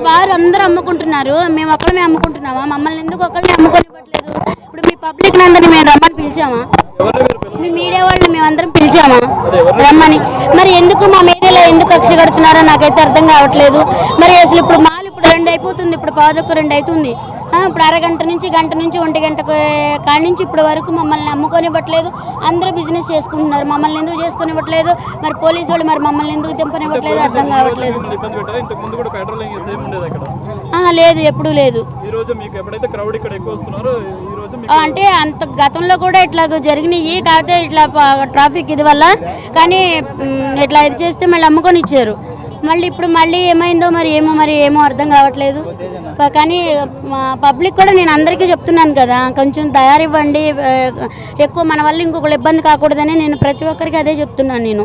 వారు అందరూ అమ్ముకుంటున్నారు, మేము ఒక్కళ్ళమే అమ్ముకుంటున్నామా? మమ్మల్ని ఎందుకు ఒక్కళ్ళని అమ్ముకోనివ్వట్లేదు? ఇప్పుడు మీ పబ్లిక్ అందరినీ మేము రమ్మని పిలిచామా? మీ మీడియా వాళ్ళని మేమందరం పిలిచామా రమ్మని? మరి ఎందుకు మా మీడియాలో ఎందుకు కక్ష కడుతున్నారో నాకైతే అర్థం కావట్లేదు. మరి అసలు ఇప్పుడు మాలు ఇప్పుడు 2 అయిపోతుంది, ఇప్పుడు 2:15 అవుతుంది. ఇప్పుడు అరగంట నుంచి గంట నుంచి 1 గంట కాడి నుంచి ఇప్పుడు వరకు మమ్మల్ని అమ్ముకొనివ్వట్లేదు. అందరూ బిజినెస్ చేసుకుంటున్నారు, మమ్మల్ని ఎందుకు చేసుకునివ్వట్లేదు? మరి పోలీసు వాళ్ళు మరి మమ్మల్ని ఎందుకు దింపనివ్వట్లేదు అర్థం కావట్లేదు. లేదు, ఎప్పుడూ లేదు. అంటే అంత గతంలో కూడా ఇట్లా జరిగినాయి, కాకపోతే ఇట్లా ట్రాఫిక్ ఇది వల్ల. కానీ ఇట్లా ఇది చేస్తే మళ్ళీ అమ్ముకొని ఇచ్చారు. మళ్ళీ ఇప్పుడు మళ్ళీ ఏమైందో మరి ఏమో అర్థం కావట్లేదు. కానీ పబ్లిక్ కూడా నేను అందరికీ చెప్తున్నాను కదా, కొంచెం తయారివ్వండి, ఎక్కువ మన వల్ల ఇంకొకరు ఇబ్బంది కాకూడదని నేను ప్రతి ఒక్కరికి అదే చెప్తున్నాను నేను.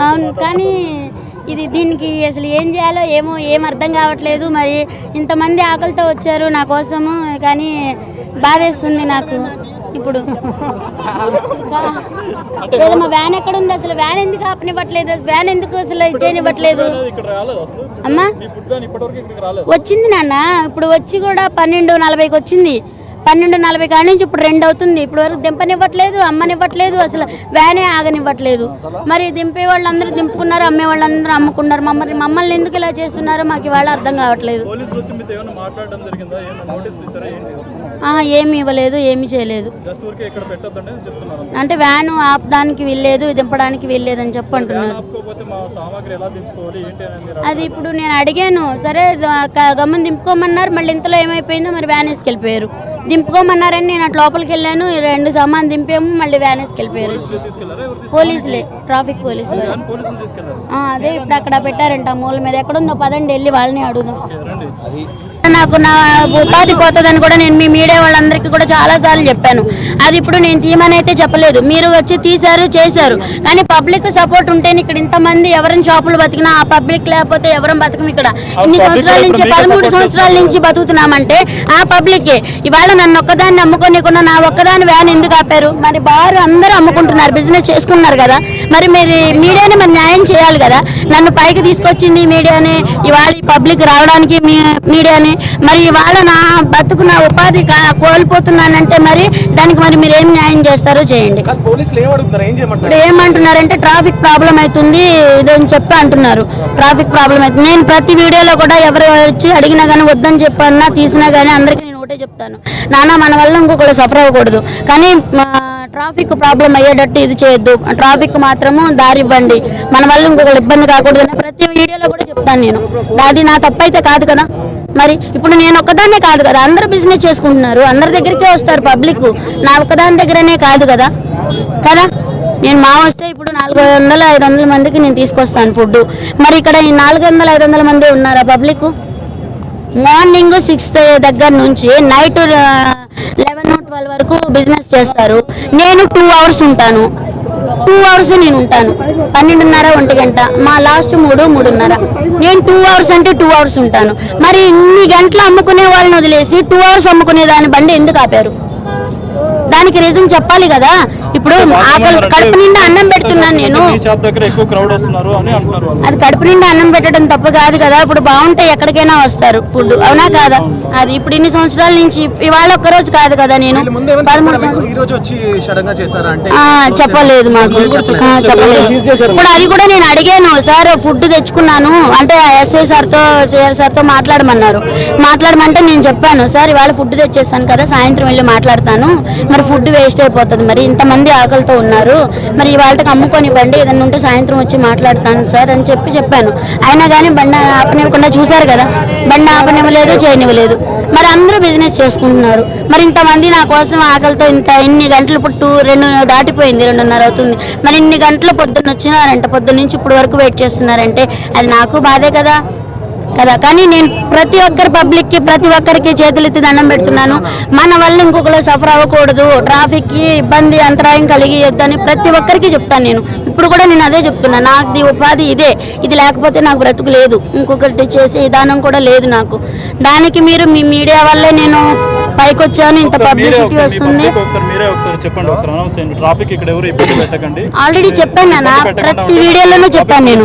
అవును, కానీ దీనికి అసలు ఏం చేయాలో ఏం అర్థం కావట్లేదు. మరి ఇంతమంది ఆకలితో వచ్చారు నా కోసము, కానీ బాధేస్తుంది నాకు. ఇప్పుడు మా వ్యాన్ ఎక్కడ ఉంది? అసలు వ్యాన్ ఎందుకు ఆపనివ్వట్లేదు? వ్యాన్ ఎందుకు అసలు ఇచ్చేయనివ్వట్లేదు? అమ్మా వచ్చింది నాన్న, ఇప్పుడు వచ్చి కూడా 12:40కి వచ్చింది. 12:40 కాడి నుంచి ఇప్పుడు 2 అవుతుంది. ఇప్పుడు వరకు దింపనివ్వట్లేదు, అమ్మనివ్వట్లేదు, అసలు వ్యానే ఆగనివ్వట్లేదు. మరి దింపే వాళ్ళందరూ దింపుకున్నారు, అమ్మే వాళ్ళందరూ అమ్ముకున్నారు. మమ్మల్ని ఎందుకు ఇలా చేస్తున్నారో మాకు ఇవాళ అర్థం కావట్లేదు. ఏమి ఇవ్వలేదు, ఏమి చేయలేదు. అంటే వ్యాను ఆపడానికి వీల్లేదు, దింపడానికి వీల్లేదు అని చెప్పి అంటున్నారు. అది ఇప్పుడు నేను అడిగాను, సరే గమ్మున దింపుకోమన్నారు. మళ్ళీ ఇంతలో ఏమైపోయిందో మరి వ్యాన్ వేసుకెళ్ళిపోయారు. దింపుకోమన్నారని నేను అటు లోపలికి వెళ్ళాను, 2 సామాన్ దింపాము, మళ్ళీ వ్యాన్ వేసుకెళ్ళిపోయారు వచ్చి. పోలీసులే, ట్రాఫిక్ పోలీసులు. అదే ఇప్పుడు అక్కడ పెట్టారంట మూల మీద. ఎక్కడుందో పదండి వెళ్ళి వాళ్ళని అడుగుదాం. నాకు నా ఉపాధి పోతుందని కూడా నేను మీ మీడియా వాళ్ళందరికీ కూడా చాలాసార్లు చెప్పాను. అది ఇప్పుడు నేను తీయమని అయితే చెప్పలేదు, మీరు వచ్చి తీశారు చేశారు. కానీ పబ్లిక్ సపోర్ట్ ఉంటేనే ఇక్కడ ఇంతమంది ఎవరిని షాపులు బతికినా, ఆ పబ్లిక్ లేకపోతే ఎవరం బతకం. ఇక్కడ ఇన్ని సంవత్సరాల నుంచి 13 సంవత్సరాల నుంచి బతుకుతున్నామంటే ఆ పబ్లిక్కే. ఇవాళ నన్ను ఒక్కదాన్ని అమ్ముకోనికుండా నా ఒక్కదాని వ్యాన్ ఎందుకు ఆపారు? మరి బారు అందరూ అమ్ముకుంటున్నారు, బిజినెస్ చేసుకున్నారు కదా. మరి మీరు మీడియాని మరి న్యాయం చేయాలి కదా. నన్ను పైకి తీసుకొచ్చింది మీడియానే, ఇవాళ ఈ పబ్లిక్ రావడానికి మీడియానే. మరి ఇవాళ నా బతుకు నా ఉపాధి కోల్పోతున్నానంటే మరి దానికి మరి మీరు ఏం న్యాయం చేస్తారో చేయండి. ఇప్పుడు ఏమంటున్నారంటే ట్రాఫిక్ ప్రాబ్లం అవుతుంది ఇదని చెప్పి అంటున్నారు. ట్రాఫిక్ ప్రాబ్లం అవుతుంది. నేను ప్రతి వీడియోలో కూడా ఎవరు వచ్చి అడిగినా కానీ వద్దని చెప్పన్నా తీసినా కానీ అందరికీ నేను ఒకటే చెప్తాను, నాన్న మన వల్ల ఇంకొకరు సఫర్ అవ్వకూడదు, కానీ ట్రాఫిక్ ప్రాబ్లం అయ్యేటట్టు ఇది చేయొద్దు, ట్రాఫిక్ మాత్రము దారి ఇవ్వండి, మన వల్ల ఇంకొకరు ఇబ్బంది కాకూడదు అని ప్రతి వీడియోలో కూడా చెప్తాను నేను. అది నా తప్పైతే కాదు కదా. మరి ఇప్పుడు నేను ఒక్కదాన్నే కాదు కదా, అందరూ బిజినెస్ చేసుకుంటున్నారు, అందరి దగ్గరికే వస్తారు పబ్లిక్, నా ఒక్కదాని దగ్గరనే కాదు కదా. నేను మా వస్తే ఇప్పుడు 400-500 మందికి నేను తీసుకొస్తాను ఫుడ్. మరి ఇక్కడ ఈ 400-500 మంది ఉన్నారా పబ్లిక్? మార్నింగ్ 6 దగ్గర నుంచి నైట్ 11-12 వరకు బిజినెస్ చేస్తారు. నేను 2 అవర్స్ ఉంటాను, 2 అవర్స్ నేను ఉంటాను. 12:30-1 గంట, మా లాస్ట్ 3-3:30. నేను 2 అవర్స్ అంటే 2 అవర్స్ ఉంటాను. మరి ఇన్ని గంటలు అమ్ముకునే వాళ్ళని వదిలేసి 2 అవర్స్ అమ్ముకునే దాని బండి ఎందుకు ఆపారు? దానికి రీజన్ చెప్పాలి కదా. ఇప్పుడు కడుపు నిండా అన్నం పెడుతున్నాను నేను, అది కడుపు నిండా అన్నం పెట్టడం తప్పు కాదు కదా. ఇప్పుడు బాగుంటే ఎక్కడికైనా వస్తారు ఫుడ్, అవునా కాదా? అది ఇప్పుడు ఇన్ని సంవత్సరాల నుంచి ఇవాళ ఒక్కరోజు కాదు కదా. నేను 13 చెప్పలేదు, మాకు చెప్పలేదు. ఇప్పుడు అది కూడా నేను అడిగాను, సార్ ఫుడ్ తెచ్చుకున్నాను అంటే ఎస్ఐ సార్తో సిఆర్ సార్తో మాట్లాడమంటే నేను చెప్పాను, సార్ ఇవాళ ఫుడ్ తెచ్చేస్తాను కదా, సాయంత్రం వెళ్ళి మాట్లాడతాను, మరి ఫుడ్ వేస్ట్ అయిపోతుంది, మరి ఇంతమంది ఆకలితో ఉన్నారు, మరి ఇవాళకి అమ్ముకొనివ్వండి, ఏదన్నా ఉంటే సాయంత్రం వచ్చి మాట్లాడతాను సార్ అని చెప్పాను. అయినా కానీ బండి ఆపనివ్వకుండా చూశారు కదా, బండి ఆపనివ్వలేదు, చేయనివ్వలేదు. మరి అందరూ బిజినెస్ చేసుకుంటున్నారు. మరి ఇంతమంది నా కోసం ఆకలితో ఇన్ని గంటలు ఇప్పుడు 2 దాటిపోయింది, 2:30 అవుతుంది. మరి ఇన్ని గంటలు పొద్దున్న వచ్చినారంటే, పొద్దున్న నుంచి ఇప్పుడు వరకు వెయిట్ చేస్తున్నారంటే అది నాకు బాధే కదా. కానీ నేను ప్రతి ఒక్కరి పబ్లిక్కి ప్రతి ఒక్కరికి చేతులెత్తి దండం పెడుతున్నాను. మన వల్ల ఇంకొకరు సఫర్ అవ్వకూడదు, ట్రాఫిక్కి ఇబ్బంది అంతరాయం కలిగియొద్దని ప్రతి ఒక్కరికి చెప్తాను నేను. ఇప్పుడు కూడా నేను అదే చెప్తున్నా, నాకు ఉపాధి ఇదే, ఇది లేకపోతే నాకు బ్రతుకు లేదు, ఇంకొకటి చేసే విధానం కూడా లేదు నాకు. దానికి మీరు మీ మీడియా వల్లే నేను పైకి వచ్చాను, ఇంత పబ్లిసిటీ వస్తుంది. ఆల్రెడీ చెప్పాను నాన్న, ప్రతి వీడియోలోనూ చెప్పాను నేను.